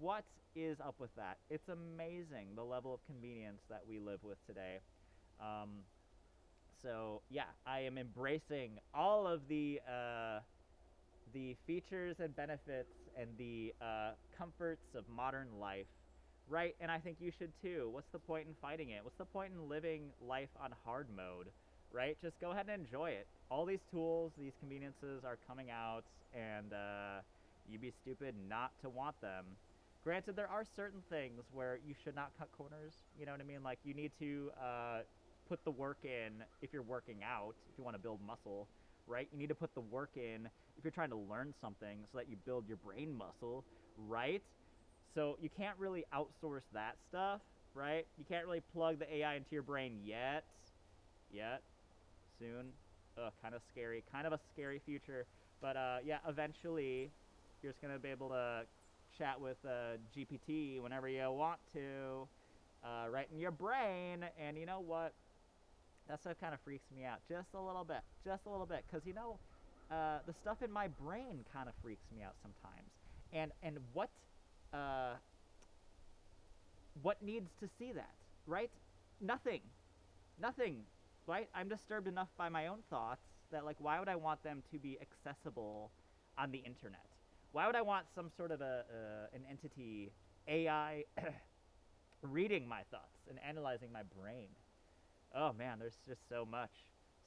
what is up with that? It's amazing the level of convenience that we live with today. Um, so yeah, I am embracing all of the features and benefits and the comforts of modern life, right? And I think you should too. What's the point in fighting it? What's the point in living life on hard mode, right? Just go ahead and enjoy it. All these tools, these conveniences are coming out, and you'd be stupid not to want them. Granted, there are certain things where you should not cut corners. You know what I mean? Like, you need to put the work in if you're working out, if you want to build muscle, right? You need to put the work in if you're trying to learn something so that you build your brain muscle, right? So you can't really outsource that stuff, right? You can't really plug the AI into your brain yet. Yet. Soon. Kind of scary. Kind of a scary future. But yeah, eventually you're just going to be able to chat with GPT whenever you want to, right in your brain. And you know what? That stuff kind of freaks me out just a little bit. Just a little bit. Because, you know, the stuff in my brain kind of freaks me out sometimes. And what needs to see that, right? Nothing. Nothing, right? I'm disturbed enough by my own thoughts that, like, why would I want them to be accessible on the internet? Why would I want some sort of an entity, AI, reading my thoughts and analyzing my brain? Oh man, there's just so much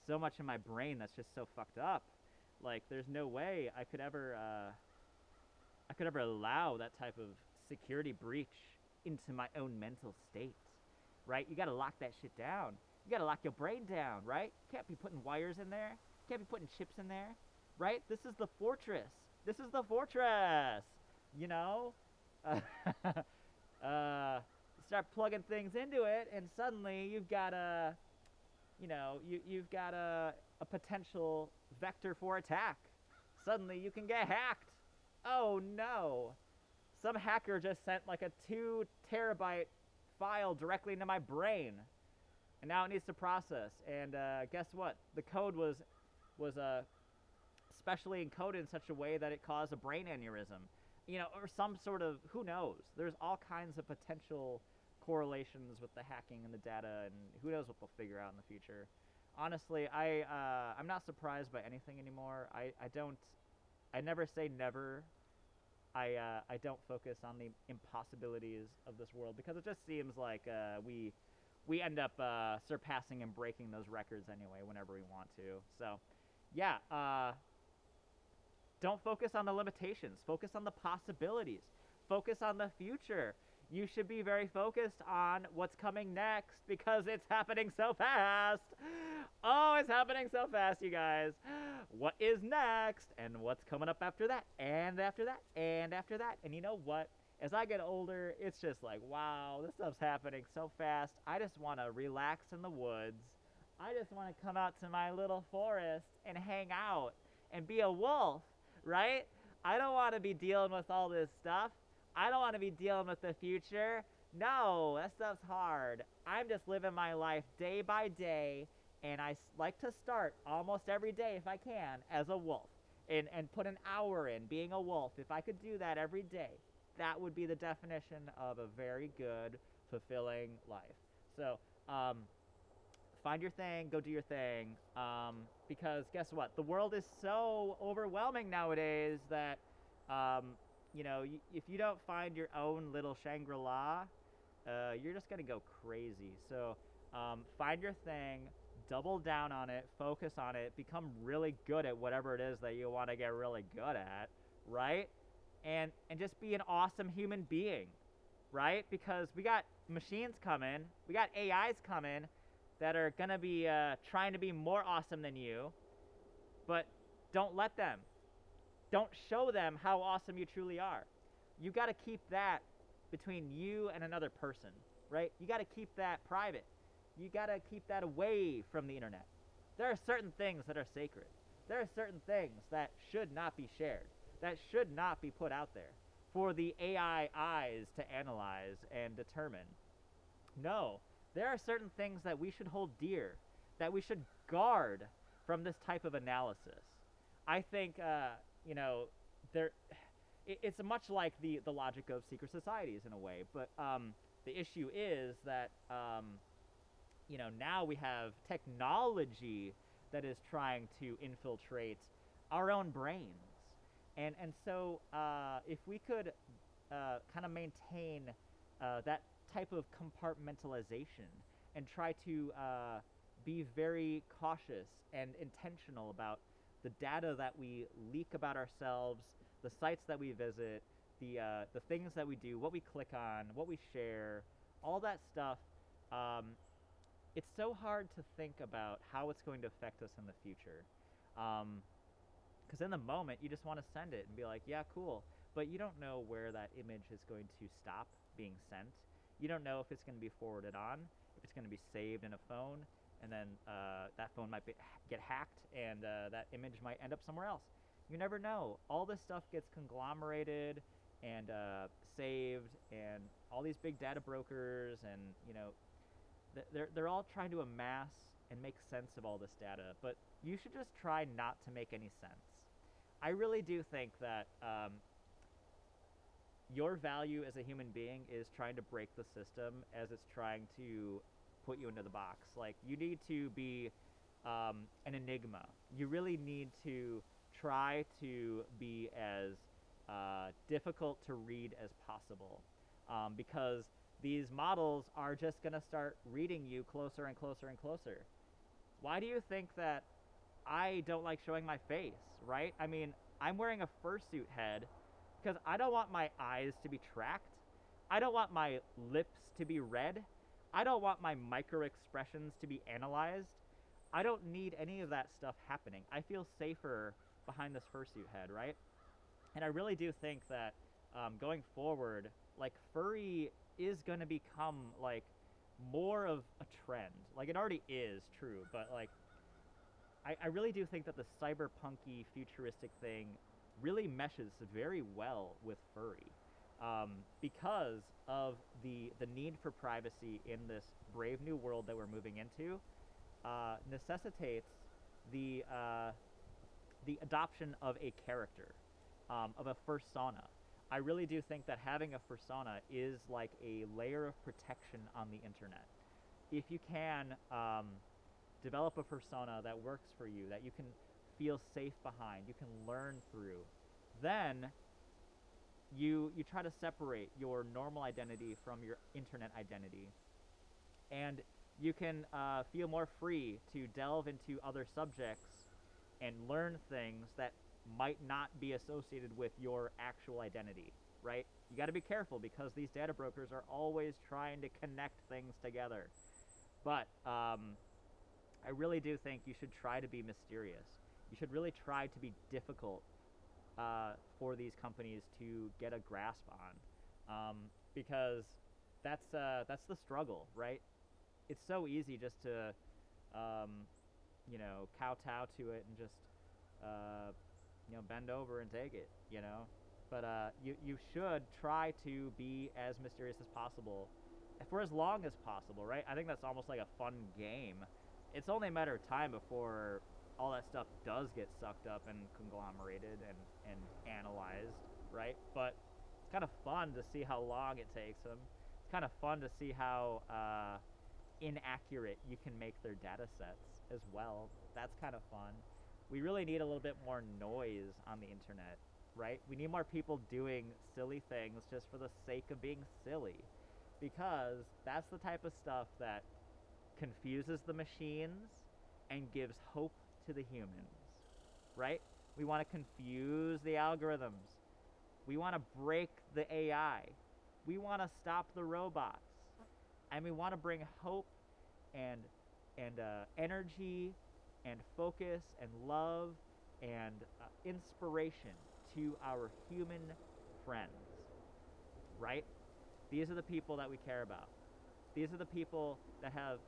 in my brain that's just so fucked up. Like, there's no way I could ever allow that type of security breach into my own mental state, right? You gotta lock that shit down. You gotta lock your brain down, right? You can't be putting wires in there. You can't be putting chips in there, right? This is the fortress. This is the fortress. You know, start plugging things into it, and suddenly you've got you've got a potential vector for attack. Suddenly you can get hacked. Oh no! Some hacker just sent like a 2 terabyte file directly into my brain, and now it needs to process. And guess what? The code was specially encoded in such a way that it caused a brain aneurysm, you know, or some sort of, who knows? There's all kinds of potential correlations with the hacking and the data, and who knows what they'll figure out in the future. Honestly, I'm not surprised by anything anymore. I never say never. I don't focus on the impossibilities of this world because it just seems like we end up surpassing and breaking those records anyway whenever we want to. So, yeah, don't focus on the limitations. Focus on the possibilities. Focus on the future. You should be very focused on what's coming next because it's happening so fast. Oh, it's happening so fast, you guys. What is next? And what's coming up after that? And after that? And after that? And you know what? As I get older, it's just like, wow, this stuff's happening so fast. I just want to relax in the woods. I just want to come out to my little forest and hang out and be a wolf, right? I don't want to be dealing with all this stuff. I don't want to be dealing with the future. No, that stuff's hard. I'm just living my life day by day, and I like to start almost every day, if I can, as a wolf, and put an hour in being a wolf. If I could do that every day, that would be the definition of a very good, fulfilling life. So, find your thing, go do your thing, because guess what? The world is so overwhelming nowadays that, you know, if you don't find your own little Shangri-La, you're just going to go crazy. So find your thing, double down on it, focus on it, become really good at whatever it is that you want to get really good at, right? And just be an awesome human being, right? Because we got machines coming, we got AIs coming that are going to be trying to be more awesome than you, but don't let them. Don't show them how awesome you truly are. You got to keep that between you and another person, right? You got to keep that private. You got to keep that away from the internet. There are certain things that are sacred. There are certain things that should not be shared, that should not be put out there for the AI eyes to analyze and determine. No, there are certain things that we should hold dear, that we should guard from this type of analysis. I think, you know, it's much like the logic of secret societies in a way, but the issue is that now we have technology that is trying to infiltrate our own brains, and so if we could kind of maintain that type of compartmentalization and try to be very cautious and intentional about the data that we leak about ourselves, the sites that we visit, the things that we do, what we click on, what we share, all that stuff. Um, it's so hard to think about how it's going to affect us in the future. Because in the moment, you just want to send it and be like, yeah, cool. But you don't know where that image is going to stop being sent. You don't know if it's going to be forwarded on, if it's going to be saved in a phone, and then that phone might get hacked, and that image might end up somewhere else. You never know. All this stuff gets conglomerated and saved, and all these big data brokers, and they're all trying to amass and make sense of all this data. But you should just try not to make any sense. I really do think that your value as a human being is trying to break the system as it's trying to put you into the box. Like, you need to be an enigma. You really need to try to be as difficult to read as possible, because these models are just going to start reading you closer and closer and closer. Why do you think that I don't like showing my face, right? I mean, I'm wearing a fursuit head because I don't want my eyes to be tracked. I don't want my lips to be read. I don't want my micro expressions to be analyzed. I don't need any of that stuff happening. I feel safer behind this fursuit head, right? And I really do think that going forward, like, furry is going to become like more of a trend. Like, it already is true, but like I really do think that the cyberpunky futuristic thing really meshes very well with furry, because of the need for privacy in this brave new world that we're moving into. Necessitates the adoption of a character, of a fursona. I really do think that having a fursona is like a layer of protection on the internet. If you can develop a persona that works for you, that you can feel safe behind, you can learn through, then you try to separate your normal identity from your internet identity, and you can feel more free to delve into other subjects and learn things that might not be associated with your actual identity, right? You got to be careful because these data brokers are always trying to connect things together. But I really do think you should try to be mysterious. You should really try to be difficult for these companies to get a grasp on, because that's the struggle, right? It's so easy just to kowtow to it and just bend over and take it, But you should try to be as mysterious as possible for as long as possible, right? I think that's almost like a fun game. It's only a matter of time before all that stuff does get sucked up and conglomerated and analyzed, right? But it's kind of fun to see how long it takes them. It's kind of fun to see how inaccurate you can make their data sets as well. That's kind of fun. We really need a little bit more noise on the internet, right? We need more people doing silly things just for the sake of being silly, because that's the type of stuff that confuses the machines and gives hope to the humans, right? We want to confuse the algorithms. We want to break the AI. We want to stop the robots. And we want to bring hope and energy and focus and love and inspiration to our human friends, right? These are the people that we care about. These are the people that have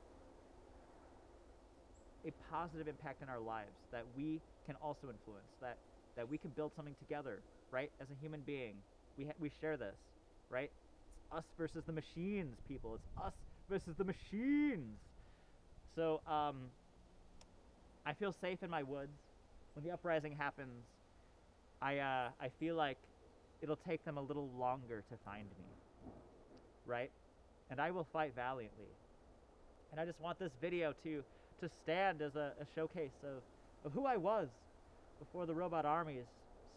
a positive impact in our lives, that we can also influence, that we can build something together, right? As a human being, we share this, right? It's us versus the machines, people. It's us versus the machines. So I feel safe in my woods. When the uprising happens, I feel like it'll take them a little longer to find me, right? And I will fight valiantly. And I just want this video to stand as a showcase of who I was before the robot armies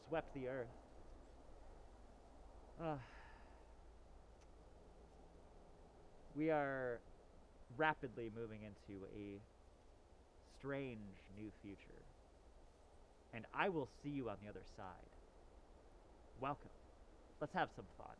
swept the earth. We are rapidly moving into a strange new future. And I will see you on the other side. Welcome. Let's have some fun.